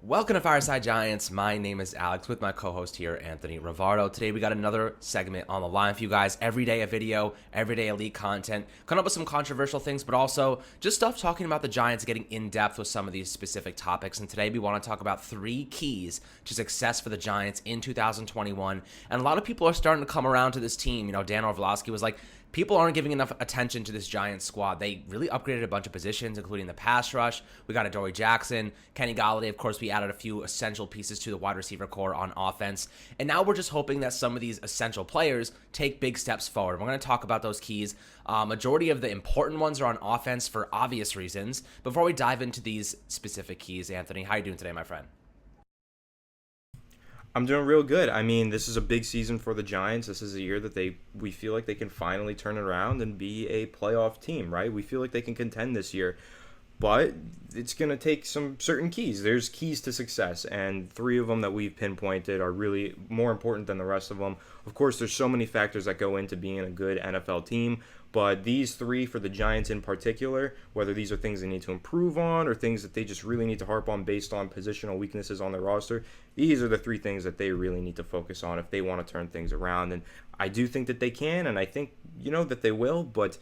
Welcome to Fireside Giants. My name is Alex with my co-host here, Anthony Rivardo. Today we got another segment on the line for you guys. Every day a video, every day elite content. Coming up with some controversial things, but also just stuff talking about the Giants, getting in depth with some of these specific topics. And today we want to talk about 3 keys to success for the Giants in 2021. And a lot of people are starting to come around to this team. Dan Orlovsky was like, people aren't giving enough attention to this Giants squad. They really upgraded a bunch of positions, including the pass rush. We got Adoree Jackson, Kenny Golladay. Of course, we added a few essential pieces to the wide receiver core on offense. And now we're just hoping that some of these essential players take big steps forward. We're going to talk about those keys. Majority of the important ones are on offense for obvious reasons. Before we dive into these specific keys, Anthony, how are you doing today, my friend? I'm doing real good. I mean, this is a big season for the Giants. This is a year that we feel like they can finally turn it around and be a playoff team, right? We feel like they can contend this year. But it's going to take some certain keys. There's keys to success, and 3 of them that we've pinpointed are really more important than the rest of them. Of course, there's so many factors that go into being a good NFL team, but these 3 for the Giants in particular, whether these are things they need to improve on or things that they just really need to harp on based on positional weaknesses on their roster, these are the 3 things that they really need to focus on if they want to turn things around. And I do think that they can, and I think, that they will, but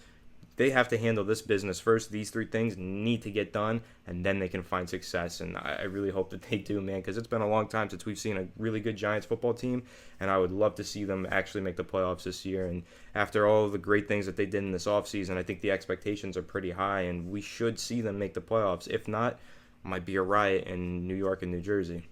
they have to handle this business first. These 3 things need to get done, and then they can find success. And I really hope that they do, man, because it's been a long time since we've seen a really good Giants football team, and I would love to see them actually make the playoffs this year. And after all of the great things that they did in this offseason, I think the expectations are pretty high, and we should see them make the playoffs. If not, it might be a riot in New York and New Jersey.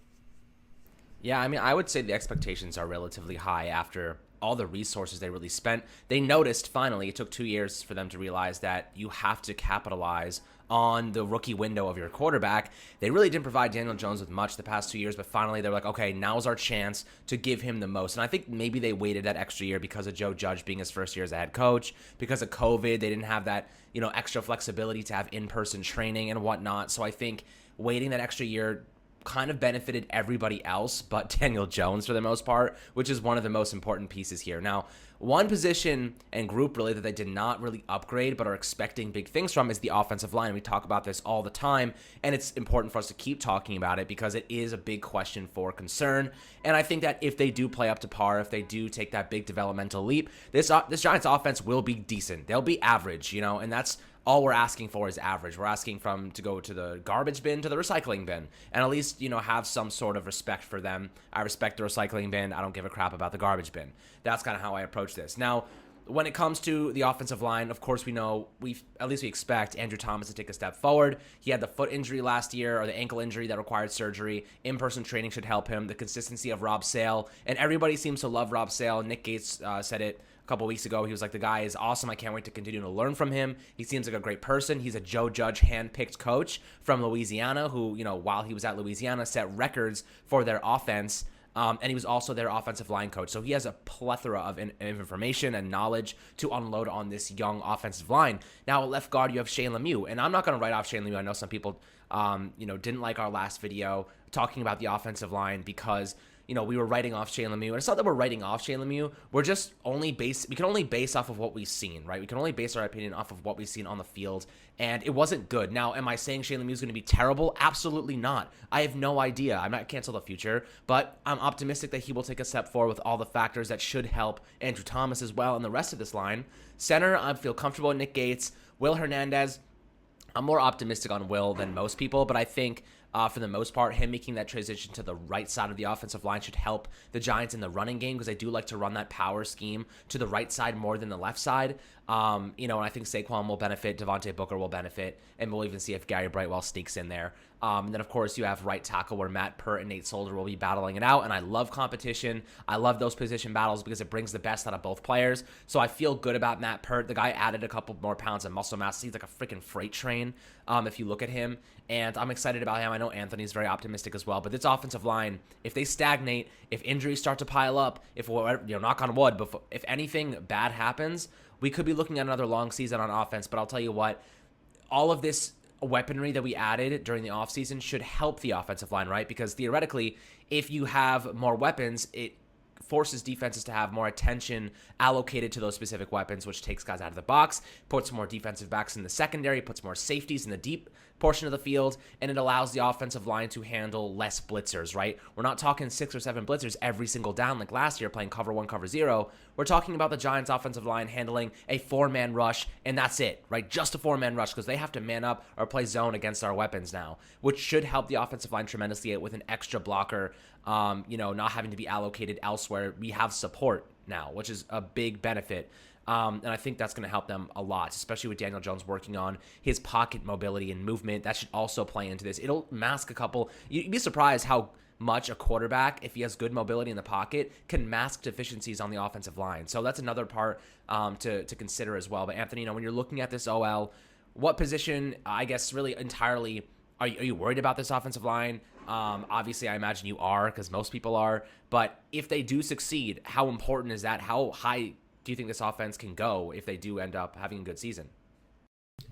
Yeah, I mean, I would say the expectations are relatively high after all the resources they really spent. They noticed, finally, it took 2 years for them to realize that you have to capitalize on the rookie window of your quarterback. They really didn't provide Daniel Jones with much the past 2 years, but finally they're like, okay, now's our chance to give him the most. And I think maybe they waited that extra year because of Joe Judge being his first year as a head coach. Because of COVID, they didn't have that, extra flexibility to have in-person training and whatnot. So I think waiting that extra year kind of benefited everybody else but Daniel Jones for the most part, which is one of the most important pieces here. Now, one position and group really that they did not really upgrade but are expecting big things from is the offensive line. We talk about this all the time, and it's important for us to keep talking about it because it is a big question for concern. And I think that if they do play up to par, if they do take that big developmental leap, this Giants offense will be decent. They'll be average, and that's all we're asking for is average. We're asking to go to the garbage bin to the recycling bin, and at least, have some sort of respect for them. I respect the recycling bin. I don't give a crap about the garbage bin. That's kind of how I approach this. Now, when it comes to the offensive line, of course, we expect Andrew Thomas to take a step forward. He had the foot injury last year, or the ankle injury that required surgery. In-person training should help him. The consistency of Rob Sale, and everybody seems to love Rob Sale. Nick Gates said it a couple weeks ago. He was like, the guy is awesome. I can't wait to continue to learn from him. He seems like a great person. He's a Joe Judge hand-picked coach from Louisiana who, while he was at Louisiana, set records for their offense. And he was also their offensive line coach. So he has a plethora of information and knowledge to unload on this young offensive line. Now, at left guard, you have Shane Lemieux. And I'm not going to write off Shane Lemieux. I know some people, didn't like our last video talking about the offensive line because we were writing off Shane Lemieux. And it's not that we're writing off Shane Lemieux. We're just we can only base off of what we've seen, right? We can only base our opinion off of what we've seen on the field. And it wasn't good. Now, am I saying Shane Lemieux is going to be terrible? Absolutely not. I have no idea. I'm not cancel the future, but I'm optimistic that he will take a step forward with all the factors that should help Andrew Thomas as well and the rest of this line. Center, I feel comfortable with Nick Gates. Will Hernandez, I'm more optimistic on Will than most people, but I think for the most part, him making that transition to the right side of the offensive line should help the Giants in the running game because they do like to run that power scheme to the right side more than the left side. And I think Saquon will benefit, Devontae Booker will benefit, and we'll even see if Gary Brightwell sneaks in there. And then, of course, you have right tackle where Matt Pert and Nate Solder will be battling it out, and I love competition. I love those position battles because it brings the best out of both players. So I feel good about Matt Pert. The guy added a couple more pounds of muscle mass. He's like a freaking freight train if you look at him, and I'm excited about him. I know Anthony's very optimistic as well, but this offensive line, if they stagnate, if injuries start to pile up, if, knock on wood, if anything bad happens, we could be looking at another long season on offense. But I'll tell you what, all of this weaponry that we added during the offseason should help the offensive line, right? Because theoretically, if you have more weapons, it forces defenses to have more attention allocated to those specific weapons, which takes guys out of the box, puts more defensive backs in the secondary, puts more safeties in the deep portion of the field, and it allows the offensive line to handle less blitzers, right? We're not talking 6 or 7 blitzers every single down like last year playing cover 1, cover 0. We're talking about the Giants offensive line handling a 4-man rush, and that's it, right? Just a 4-man rush, because they have to man up or play zone against our weapons now, which should help the offensive line tremendously with an extra blocker, not having to be allocated elsewhere. We have support now, which is a big benefit. And I think that's going to help them a lot, especially with Daniel Jones working on his pocket mobility and movement. That should also play into this. It'll mask a couple. You'd be surprised how much a quarterback, if he has good mobility in the pocket, can mask deficiencies on the offensive line. So that's another part to consider as well. But Anthony, when you're looking at this OL, what position, I guess, really entirely are you worried about this offensive line? Obviously, I imagine you are, because most people are. But if they do succeed, how important is that? How high do you think this offense can go if they do end up having a good season?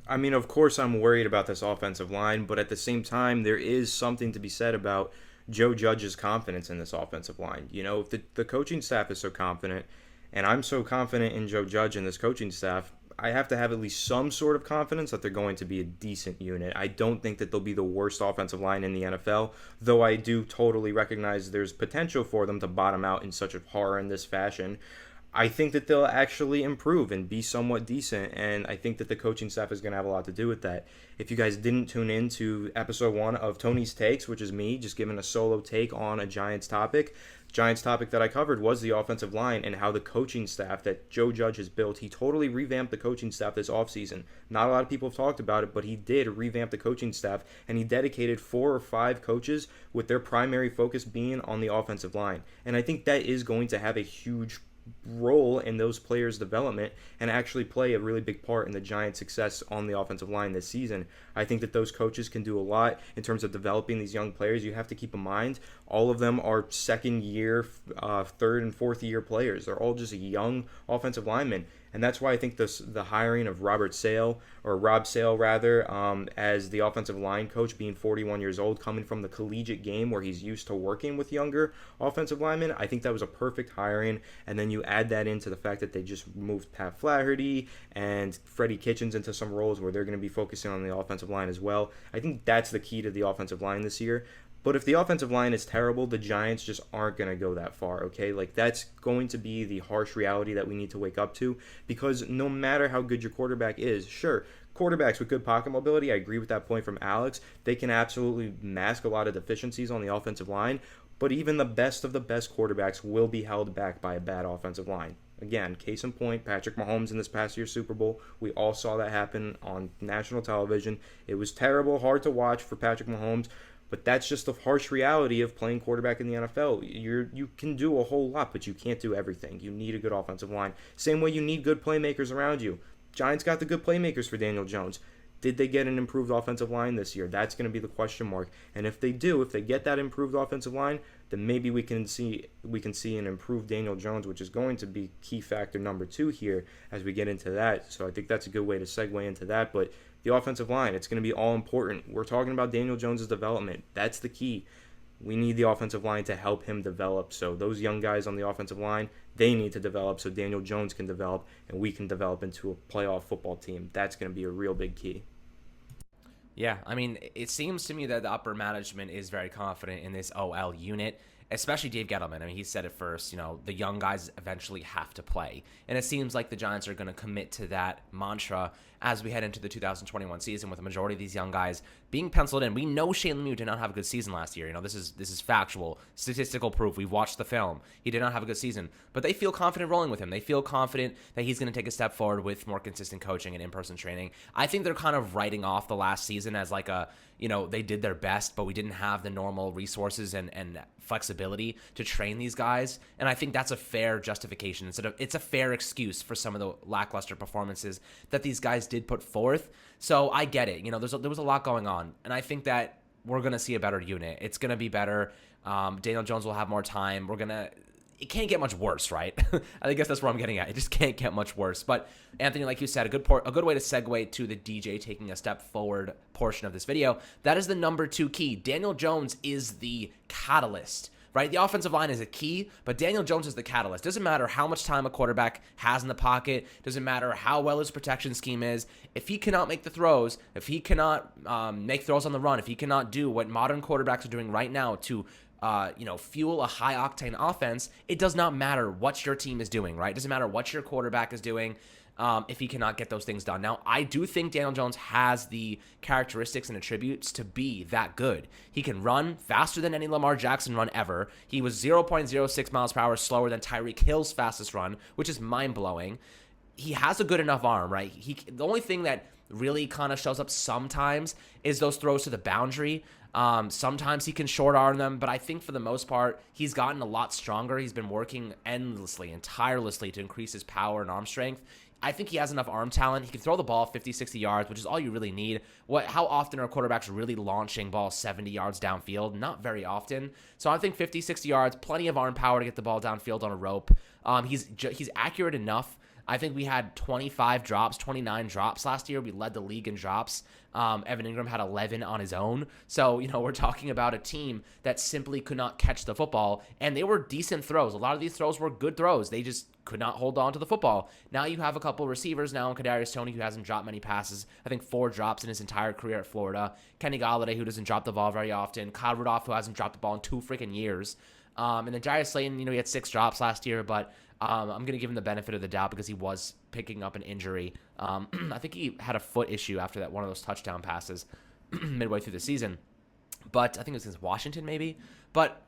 I mean, of course I'm worried about this offensive line, but at the same time, there is something to be said about Joe Judge's confidence in this offensive line. If the coaching staff is so confident, and I'm so confident in Joe Judge and this coaching staff, I have to have at least some sort of confidence that they're going to be a decent unit. I don't think that they'll be the worst offensive line in the NFL, though I do totally recognize there's potential for them to bottom out in such a horrendous fashion. I think that they'll actually improve and be somewhat decent, and I think that the coaching staff is going to have a lot to do with that. If you guys didn't tune in to episode 1 of Tony's Takes, which is me just giving a solo take on a Giants topic that I covered was the offensive line and how the coaching staff that Joe Judge has built, he totally revamped the coaching staff this offseason. Not a lot of people have talked about it, but he did revamp the coaching staff, and he dedicated 4 or 5 coaches with their primary focus being on the offensive line. And I think that is going to have a huge role in those players' development and actually play a really big part in the Giants' success on the offensive line this season. I think that those coaches can do a lot in terms of developing these young players. You have to keep in mind, all of them are second year, third and fourth year players. They're all just young offensive linemen. And that's why I think the hiring of Rob Sale, as the offensive line coach, being 41 years old, coming from the collegiate game where he's used to working with younger offensive linemen, I think that was a perfect hiring. And then you add that into the fact that they just moved Pat Flaherty and Freddie Kitchens into some roles where they're going to be focusing on the offensive line as well. I think that's the key to the offensive line this year. But if the offensive line is terrible, the Giants just aren't going to go that far, okay? That's going to be the harsh reality that we need to wake up to, because no matter how good your quarterback is, sure, quarterbacks with good pocket mobility, I agree with that point from Alex, they can absolutely mask a lot of deficiencies on the offensive line, but even the best of the best quarterbacks will be held back by a bad offensive line. Again, case in point, Patrick Mahomes in this past year's Super Bowl. We all saw that happen on national television. It was terrible, hard to watch for Patrick Mahomes, but that's just the harsh reality of playing quarterback in the NFL. You can do a whole lot, but you can't do everything. You need a good offensive line. Same way you need good playmakers around you. Giants got the good playmakers for Daniel Jones. Did they get an improved offensive line this year? That's going to be the question mark. And if they do, if they get that improved offensive line, then maybe we can see an improved Daniel Jones, which is going to be key factor number 2 here as we get into that. So I think that's a good way to segue into that. But the offensive line, it's going to be all important. We're talking about Daniel Jones' development. That's the key. We need the offensive line to help him develop. So those young guys on the offensive line, they need to develop so Daniel Jones can develop and we can develop into a playoff football team. That's going to be a real big key. Yeah, I mean, it seems to me that the upper management is very confident in this OL unit, especially Dave Gettleman. I mean, he said it first, the young guys eventually have to play. And it seems like the Giants are going to commit to that mantra as we head into the 2021 season, with the majority of these young guys being penciled in. We know Shane Lemieux did not have a good season last year. This is factual, statistical proof. We've watched the film. He did not have a good season, but they feel confident rolling with him. They feel confident that he's going to take a step forward with more consistent coaching and in-person training. I think they're kind of writing off the last season as like they did their best, but we didn't have the normal resources and flexibility to train these guys. And I think that's a fair justification. It's a fair excuse for some of the lackluster performances that these guys did put forth. So I get it. There was a lot going on, and I think that we're going to see a better unit. It's going to be better. Daniel Jones will have more time. It can't get much worse, right? I guess that's where I'm getting at. It just can't get much worse. But Anthony, like you said, a good way to segue to the DJ taking a step forward portion of this video. That is the number 2 key. Daniel Jones is the catalyst right? The offensive line is a key, but Daniel Jones is the catalyst. Doesn't matter how much time a quarterback has in the pocket. Doesn't matter how well his protection scheme is. If he cannot make the throws, if he cannot make throws on the run, if he cannot do what modern quarterbacks are doing right now to fuel a high-octane offense, it does not matter what your team is doing, right? It doesn't matter what your quarterback is doing if he cannot get those things done. Now, I do think Daniel Jones has the characteristics and attributes to be that good. He can run faster than any Lamar Jackson run ever. He was 0.06 miles per hour slower than Tyreek Hill's fastest run, which is mind-blowing. He has a good enough arm, right? The only thing that really kind of shows up sometimes is those throws to the boundary. Sometimes he can short arm them, but I think for the most part, he's gotten a lot stronger. He's been working endlessly and tirelessly to increase his power and arm strength. I think he has enough arm talent. He can throw the ball 50, 60 yards, which is all you really need. How often are quarterbacks really launching balls 70 yards downfield? Not very often. So I think 50, 60 yards, plenty of arm power to get the ball downfield on a rope. He's accurate enough. I think we had 29 drops last year. We led the league in drops. Evan Ingram had 11 on his own. So, we're talking about a team that simply could not catch the football, and they were decent throws. A lot of these throws were good throws. They just could not hold on to the football. Now you have a couple receivers now in Kadarius Toney, who hasn't dropped many passes. I think 4 drops in his entire career at Florida. Kenny Golladay, who doesn't drop the ball very often. Kyle Rudolph, who hasn't dropped the ball in 2 freaking years. And then Darius Slayton, he had 6 drops last year, but I'm going to give him the benefit of the doubt because he was picking up an injury. I think he had a foot issue after that one of those touchdown passes midway through the season. But I think it was against Washington maybe. But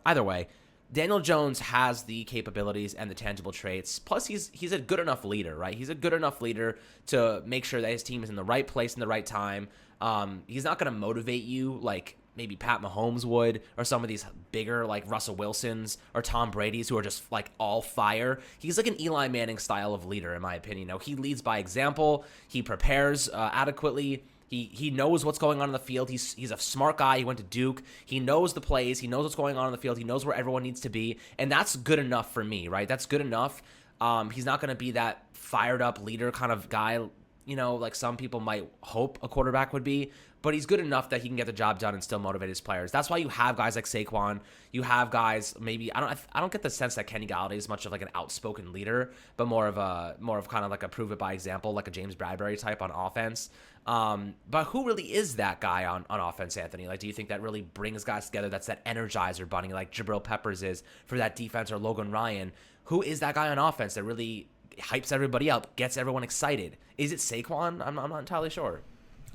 either way, Daniel Jones has the capabilities and the tangible traits. Plus, he's a good enough leader, right? He's a good enough leader to make sure that his team is in the right place in the right time. He's not going to motivate you like maybe Pat Mahomes would, or some of these bigger like Russell Wilsons or Tom Brady's who are just like all fire. He's like an Eli Manning style of leader, in my opinion. He leads by example. He prepares adequately. He knows what's going on in the field. He's a smart guy. He went to Duke. He knows the plays. He knows what's going on in the field. He knows where everyone needs to be, and that's good enough for me, right? That's good enough. He's not going to be that fired up leader kind of guy, like some people might hope a quarterback would be, but he's good enough that he can get the job done and still motivate his players. That's why you have guys like Saquon. You have guys maybe I don't get the sense that Kenny Golladay is much of like an outspoken leader, but more of kind of like a prove it by example, like a James Bradbury type on offense. But who really is that guy on offense, Anthony? Like, do you think that really brings guys together? That's that energizer bunny, like Jabril Peppers is for that defense, or Logan Ryan. Who is that guy on offense that really hypes everybody up, gets everyone excited? Is it Saquon? I'm not entirely sure.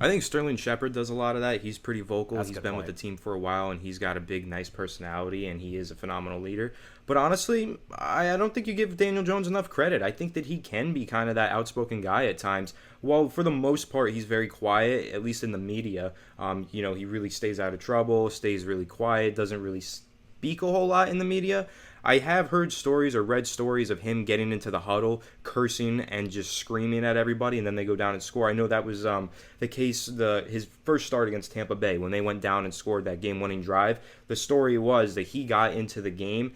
I think Sterling Shepard does a lot of that. He's pretty vocal. That's he's a good been point. with the team for a while, and he's got a big, nice personality, and he is a phenomenal leader. But honestly, I don't think you give Daniel Jones enough credit. I think that he can be kind of that outspoken guy at times. While for the most part, he's very quiet, at least in the media. He really stays out of trouble, stays really quiet, doesn't really speak a whole lot in the media. I have heard stories or read stories of him getting into the huddle, cursing and just screaming at everybody, and then they go down and score. I know that was the case his first start against Tampa Bay when they went down and scored that game-winning drive. The story was that he got into the game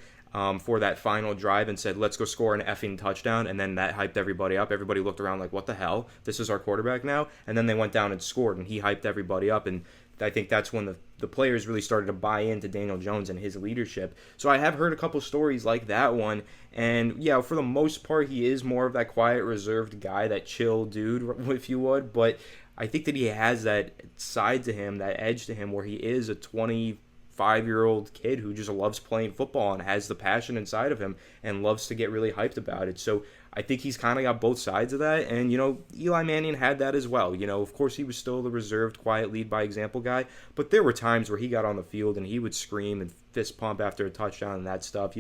for that final drive and said, let's go score an effing touchdown, and then that hyped everybody up. Everybody looked around like, what the hell? This is our quarterback now? And then they went down and scored, and he hyped everybody up, and I think that's when the players really started to buy into Daniel Jones and his leadership. So I have heard a couple stories like that one, and yeah, for the most part, he is more of that quiet, reserved guy, that chill dude, if you would, but I think that he has that side to him, that edge to him, where he is a 25-year-old kid who just loves playing football and has the passion inside of him and loves to get really hyped about it. So I think he's kind of got both sides of that. And, Eli Manning had that as well. Of course, he was still the reserved, quiet, lead by example guy. But there were times where he got on the field and he would scream and fist pump after a touchdown and that stuff.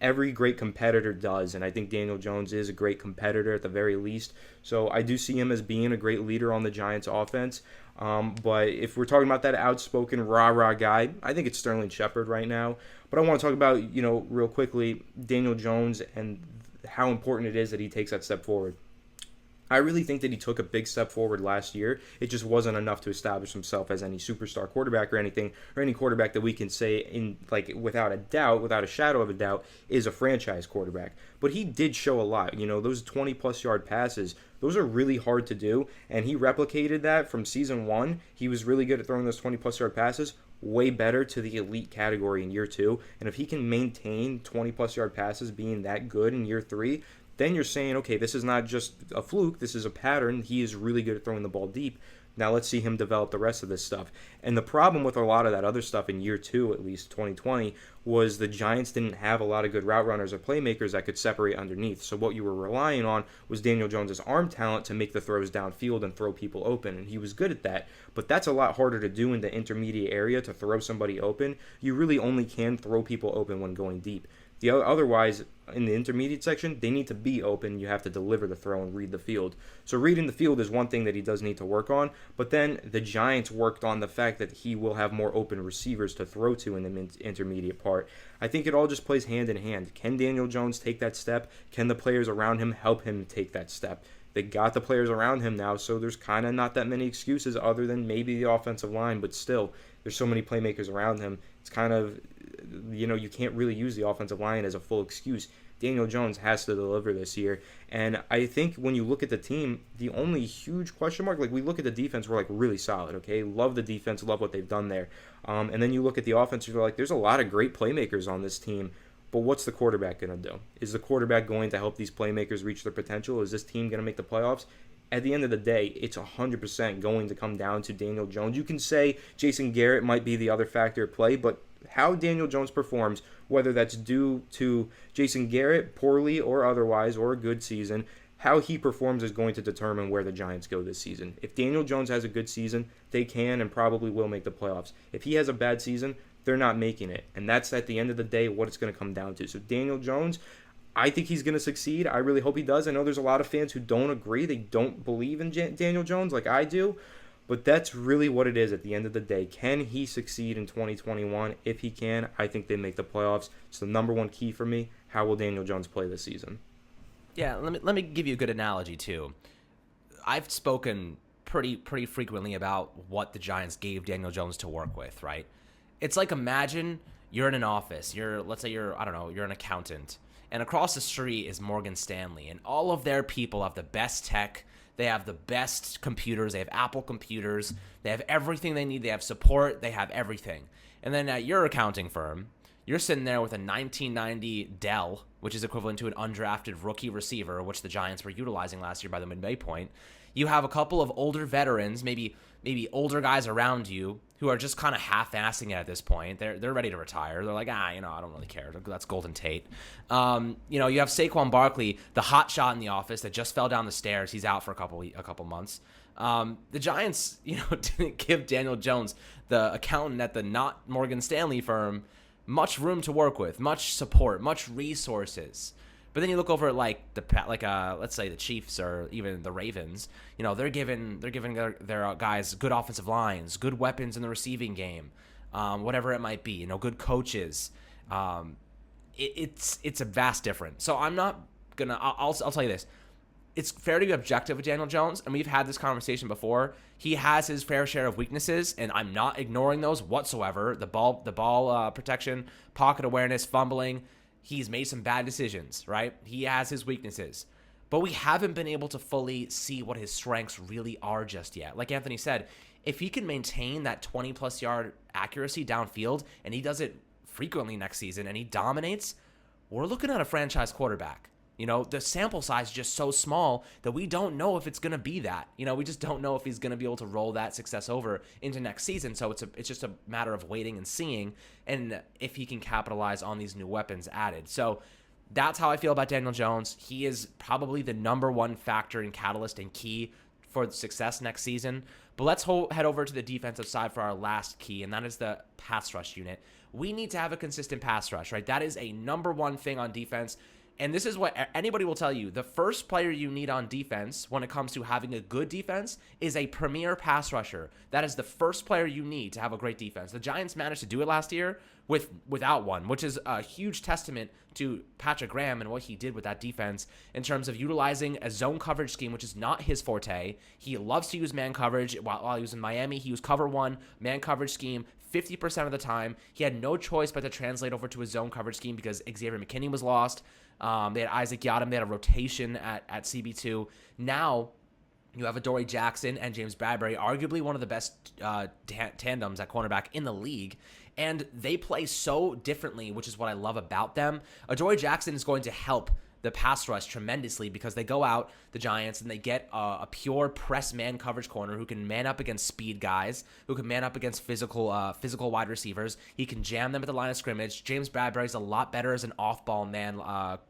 Every great competitor does. And I think Daniel Jones is a great competitor at the very least. So I do see him as being a great leader on the Giants offense. But if we're talking about that outspoken rah-rah guy, I think it's Sterling Shepard right now. But I want to talk about, real quickly, Daniel Jones and how important it is that he takes that step forward. I really think that he took a big step forward last year. It just wasn't enough to establish himself as any superstar quarterback or anything, or any quarterback that we can say without a shadow of a doubt, is a franchise quarterback. But he did show a lot. Those 20-plus yard passes, those are really hard to do, and he replicated that from season 1. He was really good at throwing those 20-plus yard passes. way better to the elite category in year 2. And if he can maintain 20-plus yard passes being that good in year 3, then you're saying, okay, this is not just a fluke. This is a pattern. He is really good at throwing the ball deep. Now let's see him develop the rest of this stuff. And the problem with a lot of that other stuff in year 2, at least 2020, was the Giants didn't have a lot of good route runners or playmakers that could separate underneath. So what you were relying on was Daniel Jones' arm talent to make the throws downfield and throw people open. And he was good at that. But that's a lot harder to do in the intermediate area, to throw somebody open. You really only can throw people open when going deep. Otherwise, in the intermediate section, they need to be open. You have to deliver the throw and read the field. So reading the field is one thing that he does need to work on. But then the Giants worked on the fact that he will have more open receivers to throw to in the intermediate part. I think it all just plays hand in hand. Can Daniel Jones take that step? Can the players around him help him take that step? They got the players around him now, so there's kind of not that many excuses other than maybe the offensive line. But still, there's so many playmakers around him. It's kind of, you can't really use the offensive line as a full excuse. Daniel Jones has to deliver this year. And I think when you look at the team, the only huge question mark, we look at the defense, we're really solid, okay? Love the defense, love what they've done there. And then you look at the offense, you're there's a lot of great playmakers on this team. But what's the quarterback going to do? Is the quarterback going to help these playmakers reach their potential? Is this team going to make the playoffs? At the end of the day, it's 100% going to come down to Daniel Jones. You can say Jason Garrett might be the other factor at play, but how Daniel Jones performs, whether that's due to Jason Garrett poorly or otherwise, or a good season, how he performs is going to determine where the Giants go this season. If Daniel Jones has a good season, they can and probably will make the playoffs. If he has a bad season, they're not making it. And that's, at the end of the day, what it's going to come down to. So Daniel Jones, I think he's going to succeed. I really hope he does. I know there's a lot of fans who don't agree. They don't believe in Daniel Jones like I do. But that's really what it is at the end of the day. Can he succeed in 2021? If he can, I think they make the playoffs. It's the number one key for me. How will Daniel Jones play this season? Yeah, let me give you a good analogy, too. I've spoken pretty frequently about what the Giants gave Daniel Jones to work with, right? It's like, imagine you're in an office. Let's say you're an accountant. And across the street is Morgan Stanley. And all of their people have the best tech. They have the best computers. They have Apple computers. They have everything they need. They have support. They have everything. And then at your accounting firm, you're sitting there with a 1990 Dell, which is equivalent to an undrafted rookie receiver, which the Giants were utilizing last year by the midway point. You have a couple of older veterans, maybe older guys around you who are just kind of half-assing it at this point. They're ready to retire. They're like, I don't really care. That's Golden Tate. You have Saquon Barkley, the hot shot in the office that just fell down the stairs. He's out for a couple months. The Giants, didn't give Daniel Jones, the accountant at the not Morgan Stanley firm, much room to work with, much support, much resources. But then you look over at let's say the Chiefs or even the Ravens. They're giving their guys good offensive lines, good weapons in the receiving game, whatever it might be. Good coaches. It's a vast difference. So I'm not gonna. I'll tell you this. It's fair to be objective with Daniel Jones, and we've had this conversation before. He has his fair share of weaknesses, and I'm not ignoring those whatsoever. The ball protection, pocket awareness, fumbling. He's made some bad decisions, right? He has his weaknesses. But we haven't been able to fully see what his strengths really are just yet. Like Anthony said, if he can maintain that 20-plus yard accuracy downfield, and he does it frequently next season, and he dominates, we're looking at a franchise quarterback. The sample size is just so small that we don't know if it's going to be that. We just don't know if he's going to be able to roll that success over into next season. So it's just a matter of waiting and seeing, and if he can capitalize on these new weapons added. So that's how I feel about Daniel Jones. He is probably the number one factor and catalyst and key for success next season. But let's head over to the defensive side for our last key, and that is the pass rush unit. We need to have a consistent pass rush, right? That is a number one thing on defense. And this is what anybody will tell you. The first player you need on defense when it comes to having a good defense is a premier pass rusher. That is the first player you need to have a great defense. The Giants managed to do it last year without one, which is a huge testament to Patrick Graham and what he did with that defense in terms of utilizing a zone coverage scheme, which is not his forte. He loves to use man coverage. While he was in Miami, he used cover one, man coverage scheme 50% of the time. He had no choice but to translate over to a zone coverage scheme because Xavier McKinney was lost. They had Isaac Yiadom. They had a rotation at CB2. Now, You have Adoree Jackson and James Bradbury, arguably one of the best tandems at cornerback in the league. And they play so differently, which is what I love about them. Adoree Jackson is going to help the pass rush tremendously because they go out, the Giants, and they get a pure press man coverage corner who can man up against speed guys, who can man up against physical wide receivers. He can jam them at the line of scrimmage. James Bradbury's a lot better as an off-ball man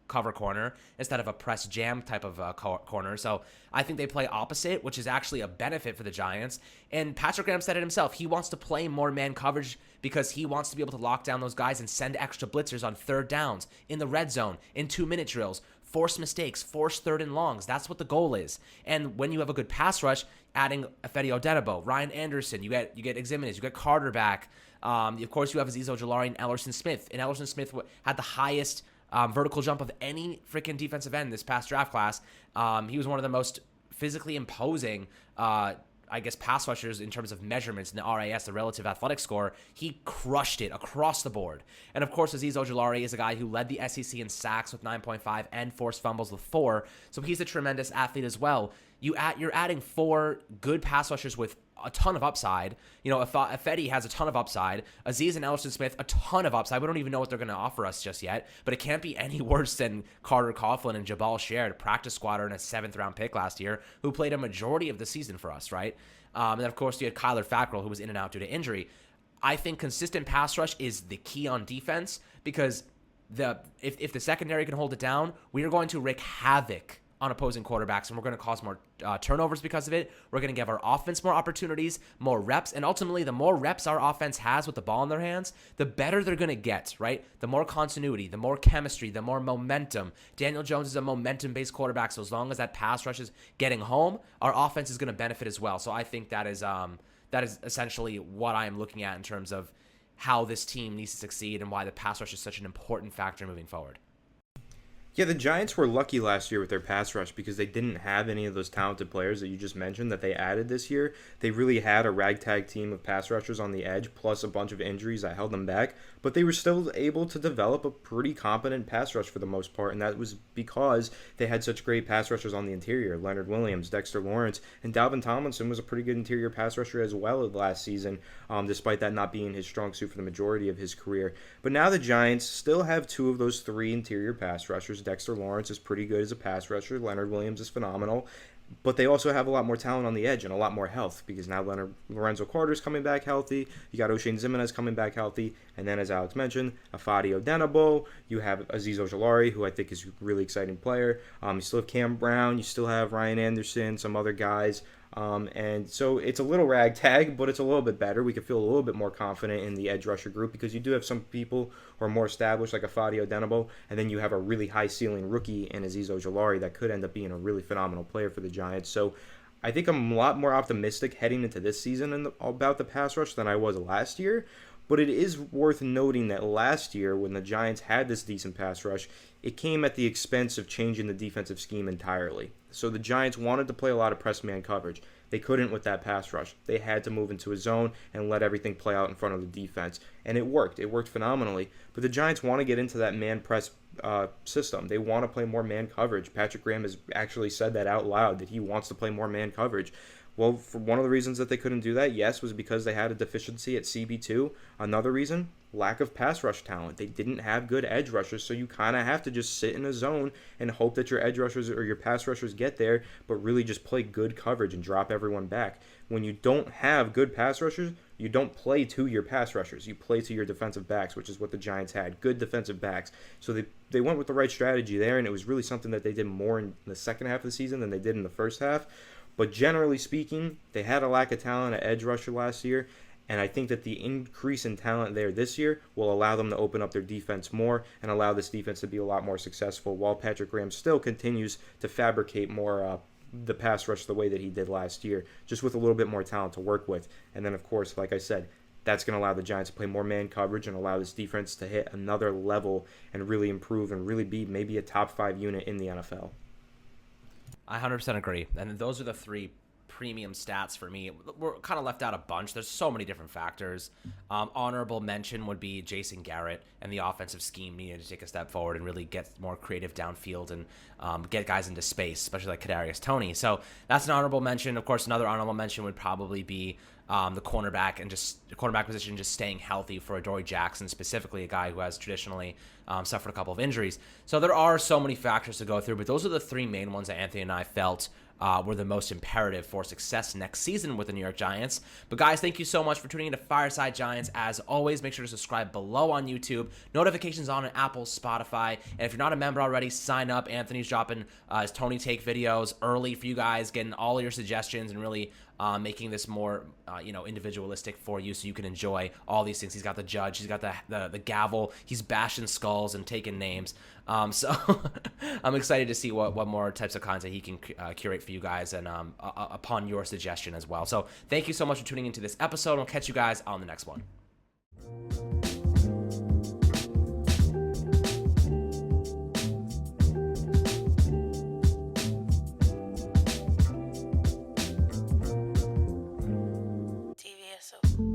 cover corner instead of a press jam type of corner. So I think they play opposite, which is actually a benefit for the Giants. And Patrick Graham said it himself. He wants to play more man coverage because he wants to be able to lock down those guys and send extra blitzers on third downs, in the red zone, in 2-minute drills, force mistakes, force third and longs. That's what the goal is. And when you have a good pass rush, adding Ifeadi Odenigbo, Ryan Anderson, you get Ximenez, you get Carter back. Of course, you have Azeez Ojulari and Ellerson Smith. And Ellerson Smith had the highest vertical jump of any freaking defensive end this past draft class. He was one of the most physically imposing pass rushers in terms of measurements in the RAS, the relative athletic score. He crushed it across the board. And of course, Azeez Ojulari is a guy who led the SEC in sacks with 9.5 and forced fumbles with 4. So he's a tremendous athlete as well. You're adding 4 good pass rushers with a ton of upside. Ifeadi has a ton of upside. Azeez and Ellerson Smith, a ton of upside. We don't even know what they're going to offer us just yet, but it can't be any worse than Carter Coughlin and Jabal Shared, practice squatter and a 7th-round pick last year, who played a majority of the season for us, right? And then, of course, you had Kyler Fackrell, who was in and out due to injury. I think consistent pass rush is the key on defense because if the secondary can hold it down, we are going to wreak havoc on opposing quarterbacks, and we're going to cause more turnovers because of it. We're going to give our offense more opportunities, more reps, and ultimately, the more reps our offense has with the ball in their hands, the better they're going to get, right? The more continuity, the more chemistry, the more momentum. Daniel Jones is a momentum-based quarterback, so as long as that pass rush is getting home, our offense is going to benefit as well. So I think that is essentially what I am looking at in terms of how this team needs to succeed and why the pass rush is such an important factor moving forward. Yeah, the Giants were lucky last year with their pass rush because they didn't have any of those talented players that you just mentioned that they added this year. They really had a ragtag team of pass rushers on the edge, plus a bunch of injuries that held them back. But they were still able to develop a pretty competent pass rush for the most part, and that was because they had such great pass rushers on the interior. Leonard Williams, Dexter Lawrence, and Dalvin Tomlinson was a pretty good interior pass rusher as well last season, despite that not being his strong suit for the majority of his career. But now the Giants still have 2 of those 3 interior pass rushers. Dexter Lawrence is pretty good as a pass rusher. Leonard Williams is phenomenal. But they also have a lot more talent on the edge and a lot more health because now Lorenzo Carter's coming back healthy. You got O'Shane Ximenez coming back healthy. And then, as Alex mentioned, Ifeadi Odenigbo. You have Azeez Ojulari, who I think is a really exciting player. You still have Cam Brown. You still have Ryan Anderson, some other guys. And so it's a little ragtag, but it's a little bit better. We can feel a little bit more confident in the edge rusher group because you do have some people who are more established, like Ifeadi Odenigbo, and then you have a really high ceiling rookie in Azeez Ojulari that could end up being a really phenomenal player for the Giants. So I think I'm a lot more optimistic heading into this season about the pass rush than I was last year. But it is worth noting that last year, when the Giants had this decent pass rush, it came at the expense of changing the defensive scheme entirely. So the Giants wanted to play a lot of press man coverage. They couldn't with that pass rush. They had to move into a zone and let everything play out in front of the defense. And it worked. It worked phenomenally. But the Giants want to get into that man press system. They want to play more man coverage. Patrick Graham has actually said that out loud, that he wants to play more man coverage. Well, for one of the reasons that they couldn't do that, yes, was because they had a deficiency at CB2. Another reason, lack of pass rush talent. They didn't have good edge rushers, so you kind of have to just sit in a zone and hope that your edge rushers or your pass rushers get there, but really just play good coverage and drop everyone back. When you don't have good pass rushers, you don't play to your pass rushers. You play to your defensive backs, which is what the Giants had, good defensive backs. So they went with the right strategy there, and it was really something that they did more in the second half of the season than they did in the first half. But generally speaking, they had a lack of talent at edge rusher last year, and I think that the increase in talent there this year will allow them to open up their defense more and allow this defense to be a lot more successful, while Patrick Graham still continues to fabricate more the pass rush the way that he did last year, just with a little bit more talent to work with. And then, of course, like I said, that's going to allow the Giants to play more man coverage and allow this defense to hit another level and really improve and really be maybe a top 5 unit in the NFL. I 100% agree. And those are the 3 premium stats for me. We're kind of left out a bunch. There's so many different factors. Honorable mention would be Jason Garrett and the offensive scheme needed to take a step forward and really get more creative downfield and get guys into space, especially like Kadarius Toney. So that's an honorable mention. Of course, another honorable mention would probably be the cornerback and just the cornerback position just staying healthy for Adoree Jackson, specifically a guy who has traditionally suffered a couple of injuries. So there are so many factors to go through, but those are the three main ones that Anthony and I felt were the most imperative for success next season with the New York Giants. But guys, thank you so much for tuning into Fireside Giants. As always, make sure to subscribe below on YouTube. Notifications on Apple, Spotify. And if you're not a member already, sign up. Anthony's dropping his Tony Take videos early for you guys, getting all your suggestions and really making this more individualistic for you so you can enjoy all these things. He's got the judge. He's got the gavel. He's bashing skulls and taking names. So I'm excited to see what more types of content he can curate for you guys and upon your suggestion as well. So thank you so much for tuning into this episode. We'll catch you guys on the next one. TVSO.